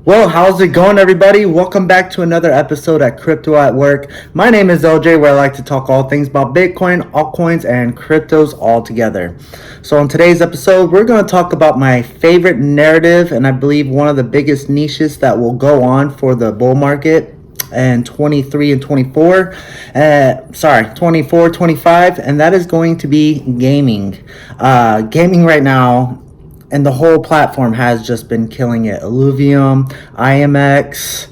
Well, how's it going, everybody? Welcome back to another episode at Crypto at Work. My name is LJ, where I like to talk all things about Bitcoin, altcoins, and cryptos all together. So, on today's episode, we're going to talk about my favorite narrative, and I believe one of the biggest niches that will go on for the bull market and 23 and 24 24 25, and that is going to be gaming. Gaming right now, and the whole platform has just been killing it. Illuvium, IMX,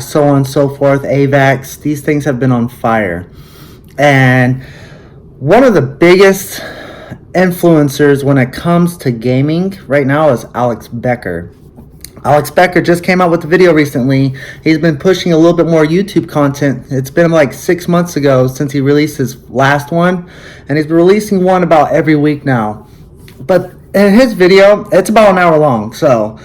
so on and so forth, AVAX, these things have been on fire. And one of the biggest influencers when it comes to gaming right now is Alex Becker. Alex Becker just came out with a video recently. He's been pushing a little bit more YouTube content. It's been like 6 months ago since he released his last one, and he's been releasing one about every week now. But in his video, it's about an hour long, so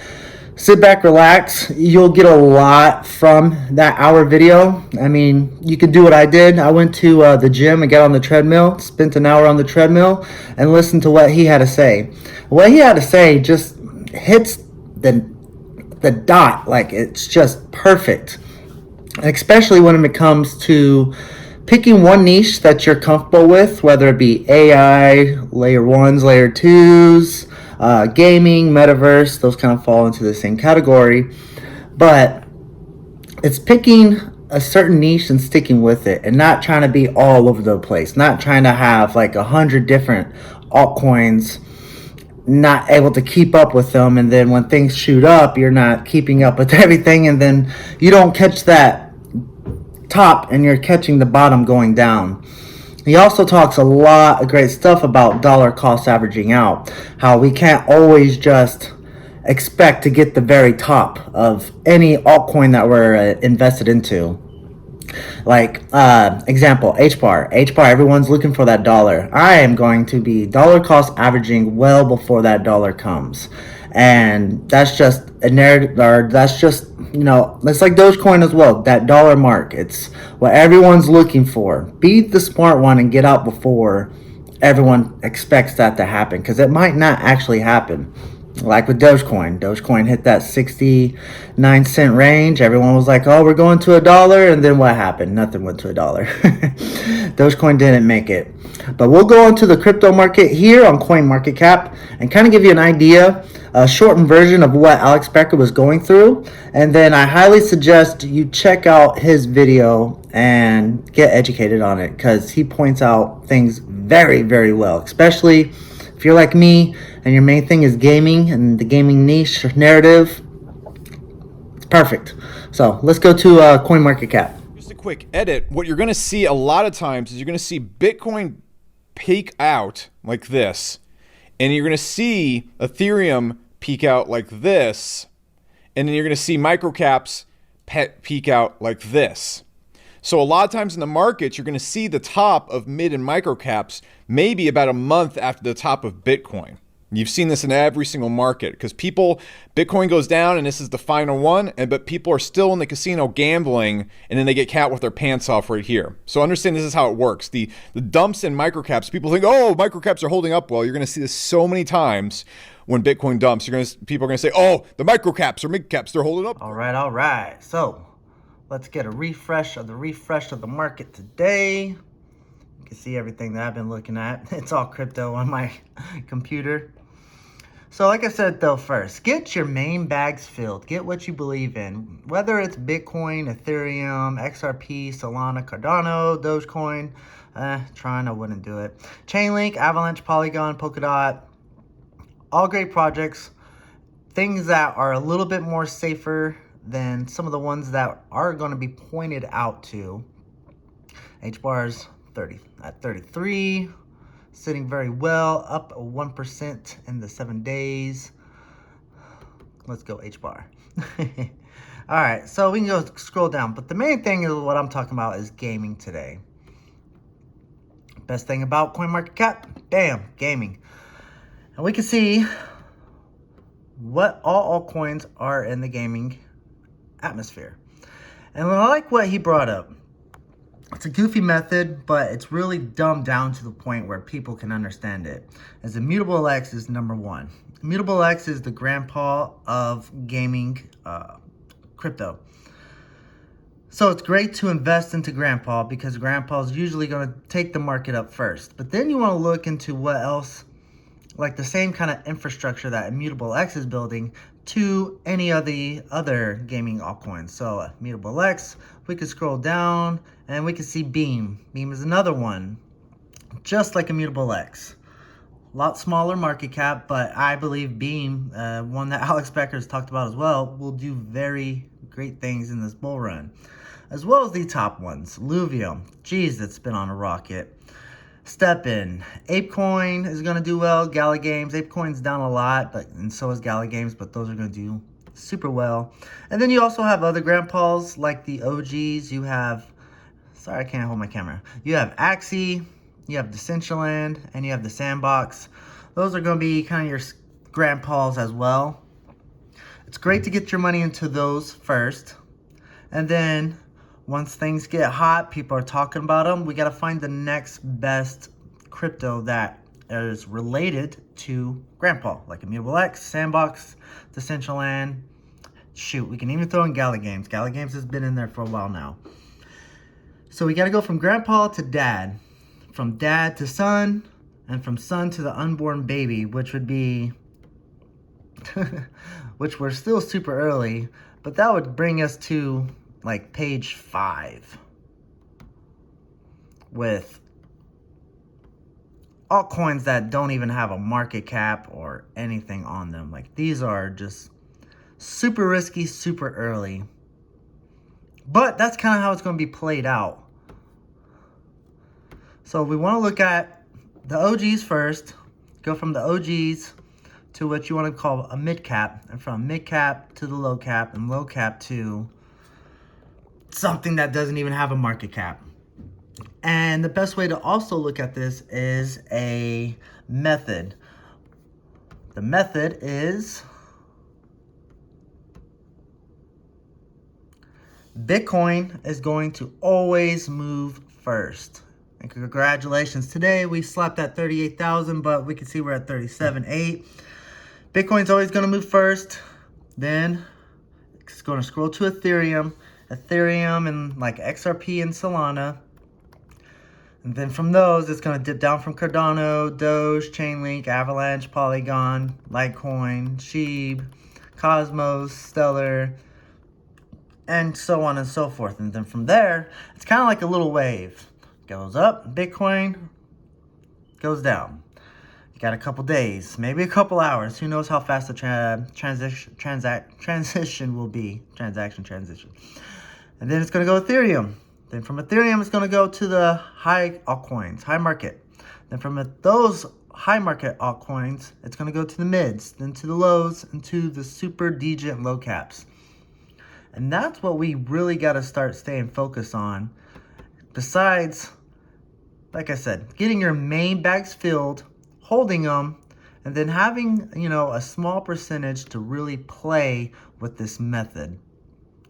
sit back, relax. You'll get a lot from that hour video. I mean, you could do what I did. I went to the gym and got on the treadmill, spent an hour on the treadmill, and listened to what he had to say. What he had to say just hits the dot, like it's just perfect, especially when it comes to picking one niche that you're comfortable with, whether it be AI, layer ones, layer twos, gaming, metaverse. Those kind of fall into the same category, but it's picking a certain niche and sticking with it, and not trying to be all over the place, not trying to have like 100 different altcoins, not able to keep up with them, and then when things shoot up, you're not keeping up with everything, and then you don't catch that top and you're catching the bottom going down. He also talks a lot of great stuff about dollar cost averaging out, how we can't always just expect to get the very top of any altcoin that we're invested into. Like, example, HBAR. HBAR, everyone's looking for that dollar. I am going to be dollar cost averaging well before that dollar comes. And that's just a narrative, or that's just, it's like Dogecoin as well, that dollar mark. It's what everyone's looking for. Be the smart one and get out before everyone expects that to happen, because it might not actually happen. Like with Dogecoin hit that 69 cent range. Everyone was like, oh, we're going to $1. And then what happened? Nothing went to $1. Dogecoin didn't make it. But we'll go into the crypto market here on CoinMarketCap and kind of give you an idea, a shortened version of what Alex Becker was going through. And then I highly suggest you check out his video and get educated on it, because he points out things very, very well, especially if you're like me and your main thing is gaming and the gaming niche narrative. It's perfect. So let's go to CoinMarketCap. Just a quick edit. What you're going to see a lot of times is you're going to see Bitcoin peak out like this, and you're going to see Ethereum peak out like this, and then you're going to see microcaps peak out like this. So a lot of times in the markets, you're going to see the top of mid and microcaps maybe about a month after the top of Bitcoin. You've seen this in every single market, because Bitcoin goes down and this is the final one, but people are still in the casino gambling, and then they get caught with their pants off right here. So understand this is how it works. The dumps in microcaps, people think, oh, microcaps are holding up well. You're going to see this so many times when Bitcoin dumps. People are going to say, oh, the microcaps or mid-caps, they're holding up. All right. So let's get a refresh of the market today. You can see everything that I've been looking at. It's all crypto on my computer. So like I said, though, first, get your main bags filled. Get what you believe in. Whether it's Bitcoin, Ethereum, XRP, Solana, Cardano, Dogecoin. Tron, I wouldn't do it. Chainlink, Avalanche, Polygon, Polkadot. All great projects. Things that are a little bit more safer than some of the ones that are going to be pointed out to. HBAR's 30 at 33. Sitting very well, up 1% in the 7 days. Let's go HBAR. All right, so we can go scroll down. But the main thing is what I'm talking about is gaming today. Best thing about CoinMarketCap, bam, gaming. And we can see what all altcoins are in the gaming atmosphere. And I like what he brought up. It's a goofy method, but it's really dumbed down to the point where people can understand it. As Immutable X is number one. Immutable X is the grandpa of gaming crypto. So it's great to invest into grandpa because grandpa's usually going to take the market up first. But then you want to look into what else, like the same kind of infrastructure that Immutable X is building to any of the other gaming altcoins. So Immutable X, we could scroll down and we can see Beam. Beam is another one, just like Immutable X. A lot smaller market cap, but I believe Beam, one that Alex Becker has talked about as well, will do very great things in this bull run. As well as the top ones. Luvium, geez, it's been on a rocket. Step-In, ApeCoin is going to do well. Gala Games, ApeCoin's down a lot, and so is Gala Games, but those are going to do super well. And then you also have other grandpas like the OGs. You have, sorry, I can't hold my camera. You have Axie, you have Decentraland, and you have the Sandbox. Those are going to be kind of your grandpas as well. It's great to get your money into those first. And then once things get hot, people are talking about them, we got to find the next best crypto that is related to grandpa, like Immutable X, Sandbox, Decentraland. Shoot, we can even throw in Gala Games. Gala Games has been in there for a while now. So we got to go from grandpa to dad, from dad to son, and from son to the unborn baby, which would be, which we're still super early, but that would bring us to like page 5 with altcoins that don't even have a market cap or anything on them. Like these are just super risky, super early. But that's kind of how it's going to be played out. So we want to look at the OGs first, go from the OGs to what you want to call a mid cap, and from mid cap to the low cap, and low cap to something that doesn't even have a market cap. And the best way to also look at this is a method. The method is Bitcoin is going to always move first. And congratulations, today we slapped at 38,000, but we can see we're at 37.8. Bitcoin's always going to move first. Then it's going to scroll to Ethereum and like XRP and Solana. And then from those, it's going to dip down from Cardano, Doge, Chainlink, Avalanche, Polygon, Litecoin, Sheeb, Cosmos, Stellar, and so on and so forth. And then from there, it's kind of like a little wave. Goes up, Bitcoin goes down. You got a couple days, maybe a couple hours. Who knows how fast the transition will be. Transition. And then it's going to go Ethereum. Then from Ethereum, it's going to go to the high altcoins, high market. Then from those high market altcoins, it's going to go to the mids, then to the lows, and to the super decent low caps. And that's what we really got to start staying focused on. Besides, like I said, getting your main bags filled, holding them, and then having, a small percentage to really play with this method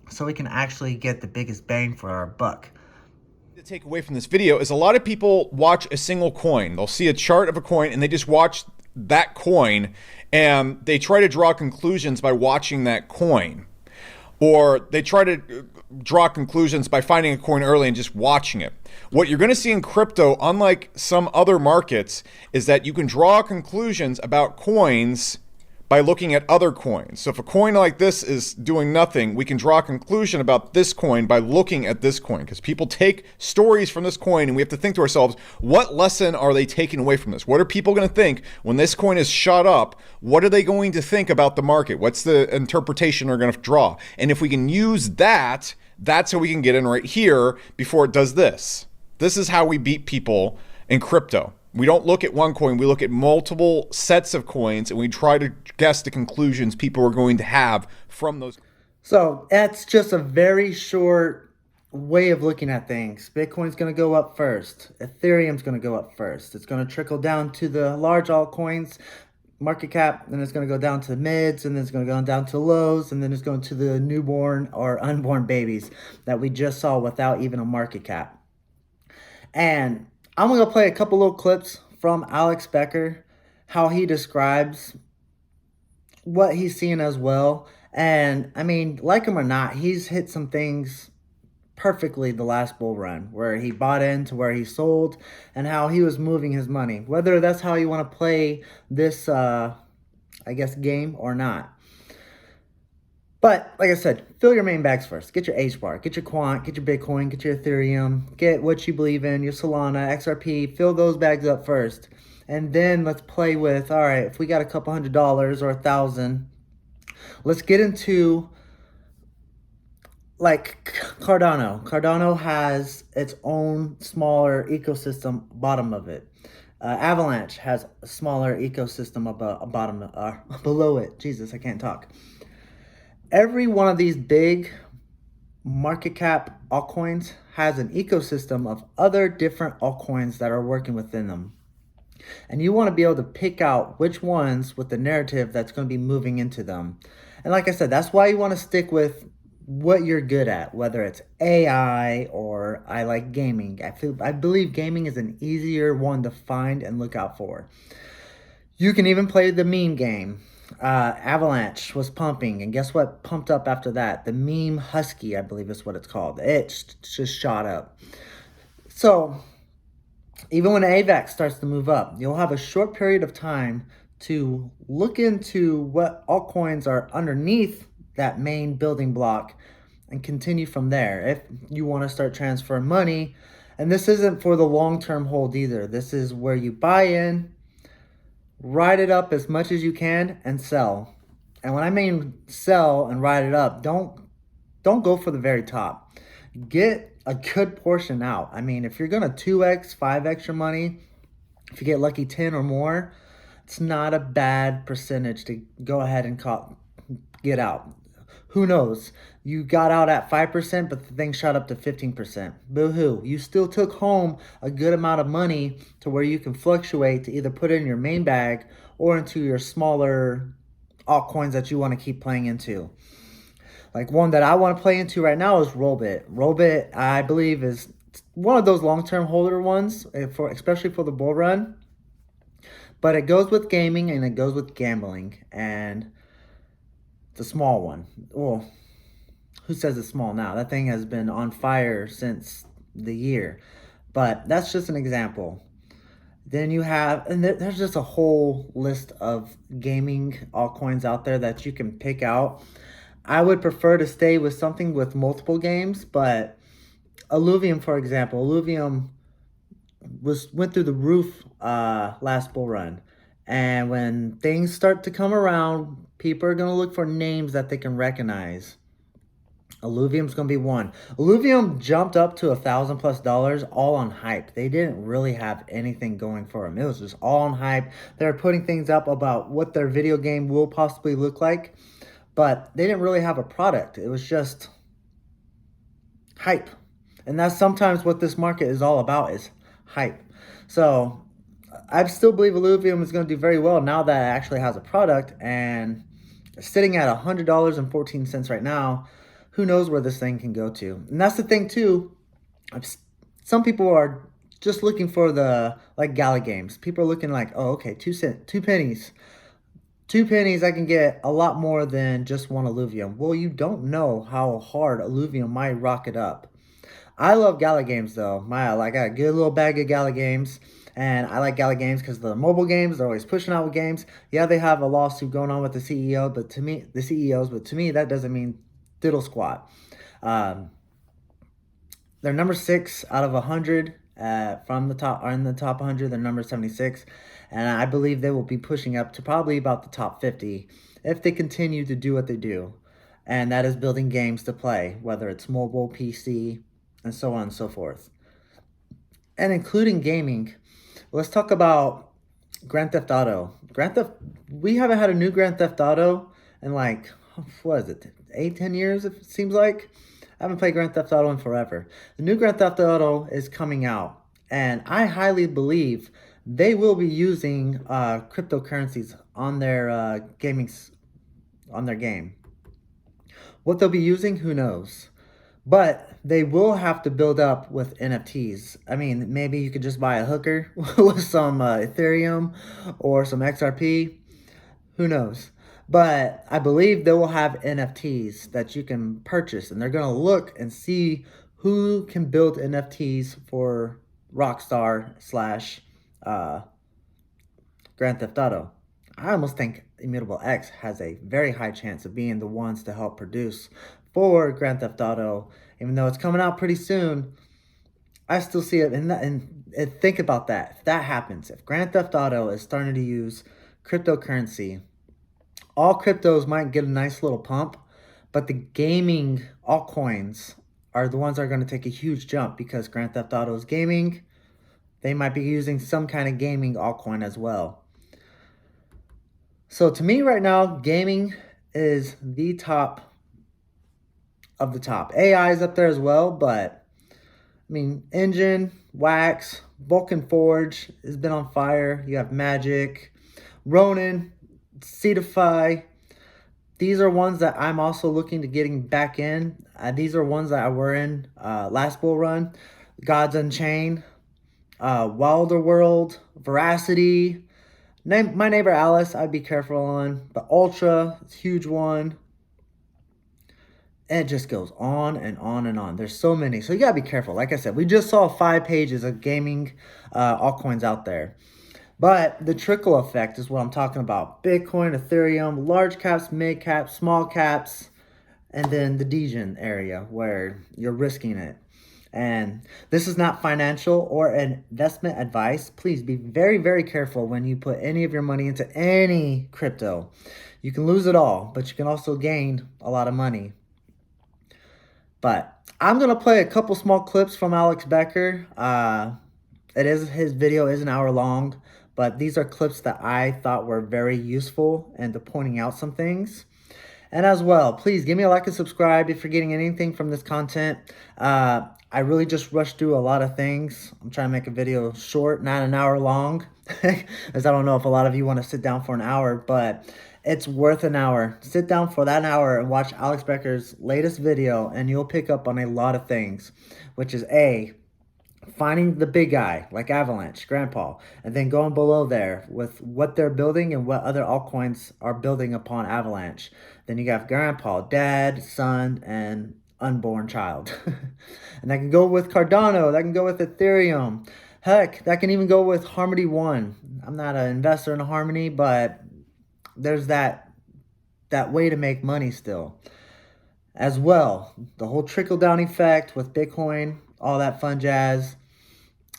so we can actually get the biggest bang for our buck. To take away from this video is a lot of people watch a single coin. They'll see a chart of a coin and they just watch that coin and they try to draw conclusions by watching that coin. Or they try to draw conclusions by finding a coin early and just watching it. What you're going to see in crypto, unlike some other markets, is that you can draw conclusions about coins by looking at other coins. So if a coin like this is doing nothing, we can draw a conclusion about this coin by looking at this coin, because people take stories from this coin and we have to think to ourselves, what lesson are they taking away from this? What are people going to think when this coin is shot up? What are they going to think about the market? What's the interpretation they're going to draw? And if we can use that, that's how we can get in right here before it does this. This is how we beat people in crypto. We don't look at one coin, we look at multiple sets of coins and we try to guess the conclusions people are going to have from those. So that's just a very short way of looking at things. Bitcoin's going to go up first. Ethereum's going to go up first. It's going to trickle down to the large altcoins market cap, then it's going to go down to the mids, and then it's going to go down to the lows, and then it's going to the newborn or unborn babies that we just saw without even a market cap. And I'm going to play a couple little clips from Alex Becker, how he describes what he's seeing as well. And I mean, like him or not, he's hit some things perfectly the last bull run where he bought into where he sold and how he was moving his money. Whether that's how you want to play this, I guess, game or not. But like I said, fill your main bags first. Get your H bar, get your Quant, get your Bitcoin, get your Ethereum, get what you believe in, your Solana, XRP. Fill those bags up first, and then let's play with. All right, if we got a couple $100 or 1,000, let's get into like Cardano. Cardano has its own smaller ecosystem bottom of it. Avalanche has a smaller ecosystem above, bottom below it. Jesus, I can't talk. Every one of these big market cap altcoins has an ecosystem of other different altcoins that are working within them. And you want to be able to pick out which ones with the narrative that's going to be moving into them. And like I said, that's why you want to stick with what you're good at, whether it's AI or I like gaming. I believe gaming is an easier one to find and look out for. You can even play the meme game. Avalanche was pumping, and guess what pumped up after that? The meme Husky, I believe is what it's called. It just shot up. So even when AVAX starts to move up, you'll have a short period of time to look into what altcoins are underneath that main building block and continue from there. If you want to start transferring money, and this isn't for the long-term hold either. This is where you buy in, ride it up as much as you can, and sell. And when I mean sell and ride it up, don't go for the very top. Get a good portion out. I mean, if you're gonna 2x, 5x your money, if you get lucky 10 or more, it's not a bad percentage to go ahead and get out. Who knows? You got out at 5%, but the thing shot up to 15%. Boo-hoo. You still took home a good amount of money to where you can fluctuate to either put it in your main bag or into your smaller altcoins that you want to keep playing into. Like one that I want to play into right now is Rollbit. Rollbit, I believe, is one of those long-term holder ones, especially for the bull run. But it goes with gaming and it goes with gambling. And it's a small one. Well, who says it's small now? That thing has been on fire since the year. But that's just an example. Then you have, and there's just a whole list of gaming altcoins out there that you can pick out. I would prefer to stay with something with multiple games, but Illuvium, for example, Illuvium went through the roof last bull run. And when things start to come around, people are going to look for names that they can recognize. Illuvium's going to be one. Illuvium jumped up to $1,000+ all on hype. They didn't really have anything going for them. It was just all on hype. They were putting things up about what their video game will possibly look like, but they didn't really have a product. It was just hype. And that's sometimes what this market is all about, is hype. So I still believe Illuvium is going to do very well now that it actually has a product, and it's sitting at $100.14 right now. Who knows where this thing can go to? And that's the thing too. Some people are just looking for the like gala games. People are looking like, oh, okay, 2 pennies. 2 pennies, I can get a lot more than just one Illuvium. Well, you don't know how hard Illuvium might rocket up. I love gala games though. I got a good little bag of gala games. And I like gala games because the mobile games, they're always pushing out with games. Yeah, they have a lawsuit going on with the CEO, but to me, that doesn't mean diddle squat. They're number 6 out of 100 from the top, are in the top 100. They're number 76, and I believe they will be pushing up to probably about the top 50 if they continue to do what they do, and that is building games to play, whether it's mobile, PC, and so on and so forth. And including gaming, let's talk about Grand Theft Auto. We haven't had a new Grand Theft Auto in like, what is it, 8-10 years, it seems like. I haven't played Grand Theft Auto in forever. The new Grand Theft Auto is coming out, and I highly believe they will be using cryptocurrencies on their on their game. What they'll be using, who knows? But they will have to build up with NFTs. I mean, maybe you could just buy a hooker with some Ethereum or some XRP. Who knows? But I believe they will have NFTs that you can purchase, and they're going to look and see who can build NFTs for Rockstar slash uh, Grand Theft Auto. I almost think Immutable X has a very high chance of being the ones to help produce for Grand Theft Auto, even though it's coming out pretty soon. I still see it, and think about that. If that happens, if Grand Theft Auto is starting to use cryptocurrency, all cryptos might get a nice little pump, but the gaming altcoins are the ones that are going to take a huge jump because Grand Theft Auto is gaming. They might be using some kind of gaming altcoin as well. So to me right now, gaming is the top of the top. AI is up there as well, but I mean, Engine, Wax, Vulcan Forge has been on fire. You have Magic, Ronin, Cetify. These are ones that I'm also looking to getting back in. These are ones that I were in last bull run. Gods Unchained, Wilder World, Veracity. My neighbor Alice, I'd be careful on. But Ultra, it's a huge one. And it just goes on and on and on. There's so many. So you got to be careful. Like I said, we just saw 5 pages of gaming altcoins out there. But the trickle effect is what I'm talking about. Bitcoin, Ethereum, large caps, mid caps, small caps, and then the degen area where you're risking it. And this is not financial or investment advice. Please be very, very careful when you put any of your money into any crypto. You can lose it all, but you can also gain a lot of money. But I'm going to play a couple small clips from Alex Becker. His video is an hour long, but these are clips that I thought were very useful and pointing out some things. And as well, please give me a like and subscribe if you're getting anything from this content. I really just rushed through a lot of things. I'm trying to make a video short, not an hour long, as I don't know if a lot of you want to sit down for an hour, but it's worth an hour. Sit down for that hour and watch Alex Becker's latest video, and you'll pick up on a lot of things, which is finding the big guy like Avalanche, Grandpa, and then going below there with what they're building and what other altcoins are building upon Avalanche. Then you got Grandpa, Dad, Son, and unborn child. And that can go with Cardano, that can go with Ethereum. Heck, that can even go with Harmony One. I'm not an investor in Harmony, but there's that way to make money still. As well, the whole trickle-down effect with Bitcoin, all that fun jazz.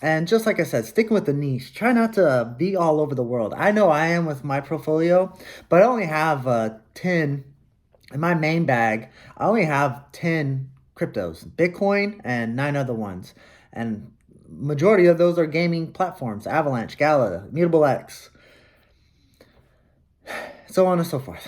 And just like I said, sticking with the niche. Try not to be all over the world. I know I am with my portfolio, but I only have 10 in my main bag. I only have 10 cryptos, Bitcoin and 9 other ones. And majority of those are gaming platforms, Avalanche, Gala, Immutable X, so on and so forth.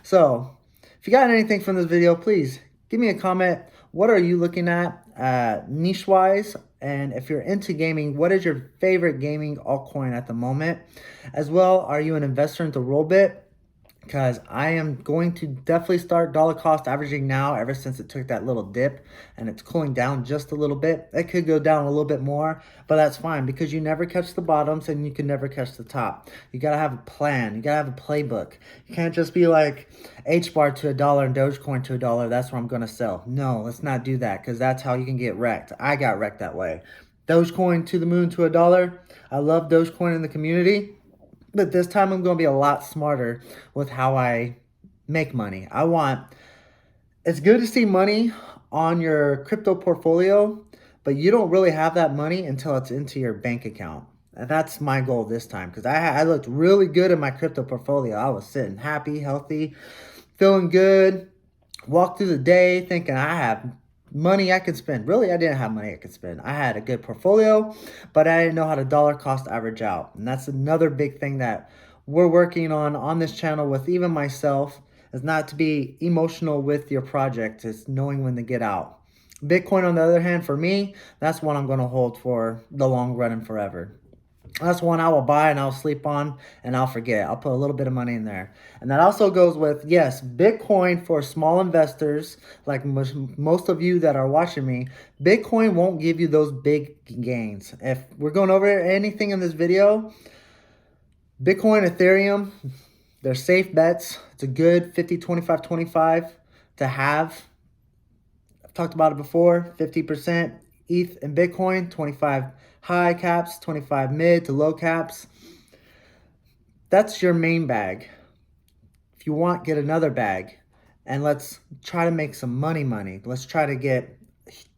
So, if you got anything from this video, please give me a comment. What are you looking at niche-wise? And if you're into gaming, what is your favorite gaming altcoin at the moment? As well, are you an investor into Rollbit? Because I am going to definitely start dollar cost averaging now ever since it took that little dip and it's cooling down just a little bit. It could go down a little bit more, but that's fine because you never catch the bottoms and you can never catch the top. You got to have a plan. You got to have a playbook. You can't just be like HBAR to $1 and Dogecoin to $1. That's where I'm going to sell. No, let's not do that because that's how you can get wrecked. I got wrecked that way. Dogecoin to the moon to $1. I love Dogecoin in the community. But this time I'm going to be a lot smarter with how I make money. It's good to see money on your crypto portfolio, but you don't really have that money until it's into your bank account. And that's my goal this time because I looked really good in my crypto portfolio. I was sitting happy, healthy, feeling good, walked through the day thinking I have money I could spend. Really, I didn't have money I could spend. I had a good portfolio, but I didn't know how to dollar cost average out. And that's another big thing that we're working on this channel with even myself is not to be emotional with your project. It's knowing when to get out. Bitcoin, on the other hand, for me, that's one I'm going to hold for the long run and forever. That's one I will buy and I'll sleep on and I'll forget. I'll put a little bit of money in there. And that also goes with, yes, Bitcoin for small investors, like most of you that are watching me. Bitcoin won't give you those big gains. If we're going over anything in this video, Bitcoin, Ethereum, They're safe bets. It's a good 50, 25, 25 to have. I've talked about it before. 50% ETH and Bitcoin, 25 high caps, 25 mid to low caps. That's your main bag. If you want, get another bag. And let's try to make some money. Let's try to get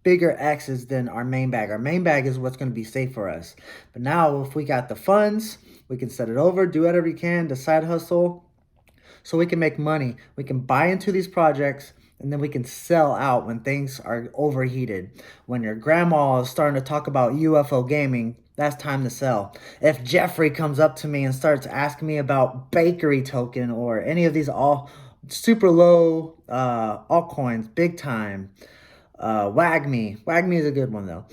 bigger X's than our main bag. Our main bag is what's going to be safe for us. But now if we got the funds, we can set it over, do whatever we can to side hustle so we can make money. We can buy into these projects and then we can sell out when things are overheated. When your grandma is starting to talk about UFO gaming, that's time to sell. If Jeffrey comes up to me and starts asking me about Bakery token or any of these all super low altcoins, big time, WAGMI is a good one though.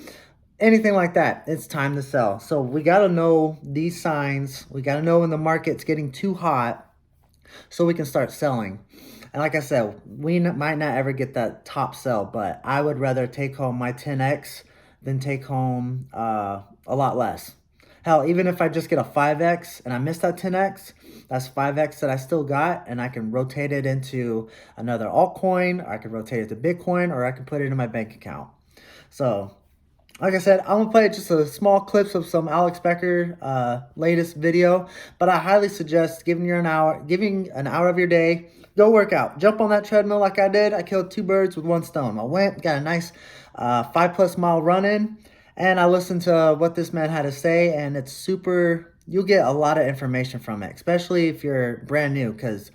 Anything like that, it's time to sell. So we got to know these signs. We got to know when the market's getting too hot so we can start selling. And like I said, we might not ever get that top sell, but I would rather take home my 10x than take home a lot less. Hell, even if I just get a 5x and I miss that 10x, that's 5x that I still got, and I can rotate it into another altcoin, or I can rotate it to Bitcoin, or I can put it in my bank account. So like I said, I'm gonna play just a small clips of some Alex Becker latest video, but I highly suggest giving an hour of your day, go work out, jump on that treadmill like I did. I killed two birds with one stone. I went, got a nice 5+ mile run in, and I listened to what this man had to say, and it's super. You'll get a lot of information from it, especially if you're brand new, because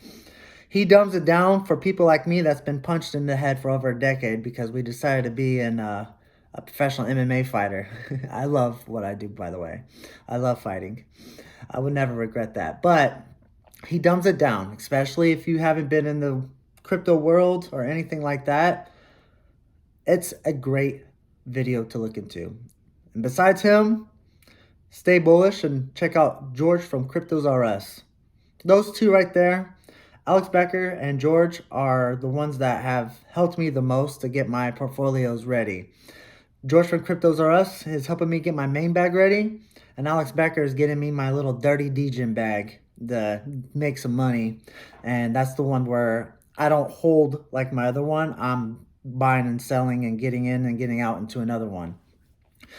he dumbs it down for people like me that's been punched in the head for over a decade because we decided to be in a professional MMA fighter. I love what I do, by the way. I love fighting. I would never regret that. But he dumbs it down, especially if you haven't been in the crypto world or anything like that. It's a great video to look into. And besides him, stay bullish and check out George from Cryptos R Us. Those two right there, Alex Becker and George, are the ones that have helped me the most to get my portfolios ready. George from Cryptos R Us is helping me get my main bag ready, and Alex Becker is getting me my little dirty degen bag to make some money. And that's the one where I don't hold like my other one. I'm buying and selling and getting in and getting out into another one.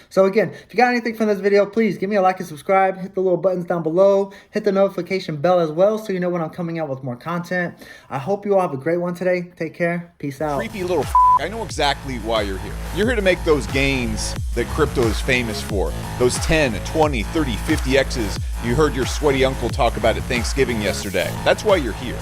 So again, if you got anything from this video, please give me a like and subscribe. Hit the little buttons down below. Hit the notification bell as well so you know when I'm coming out with more content. I hope you all have a great one today. Take care. Peace out. Creepy little I know exactly why you're here. You're here to make those gains that crypto is famous for. Those 10, 20, 30, 50 X's you heard your sweaty uncle talk about at Thanksgiving yesterday. That's why you're here.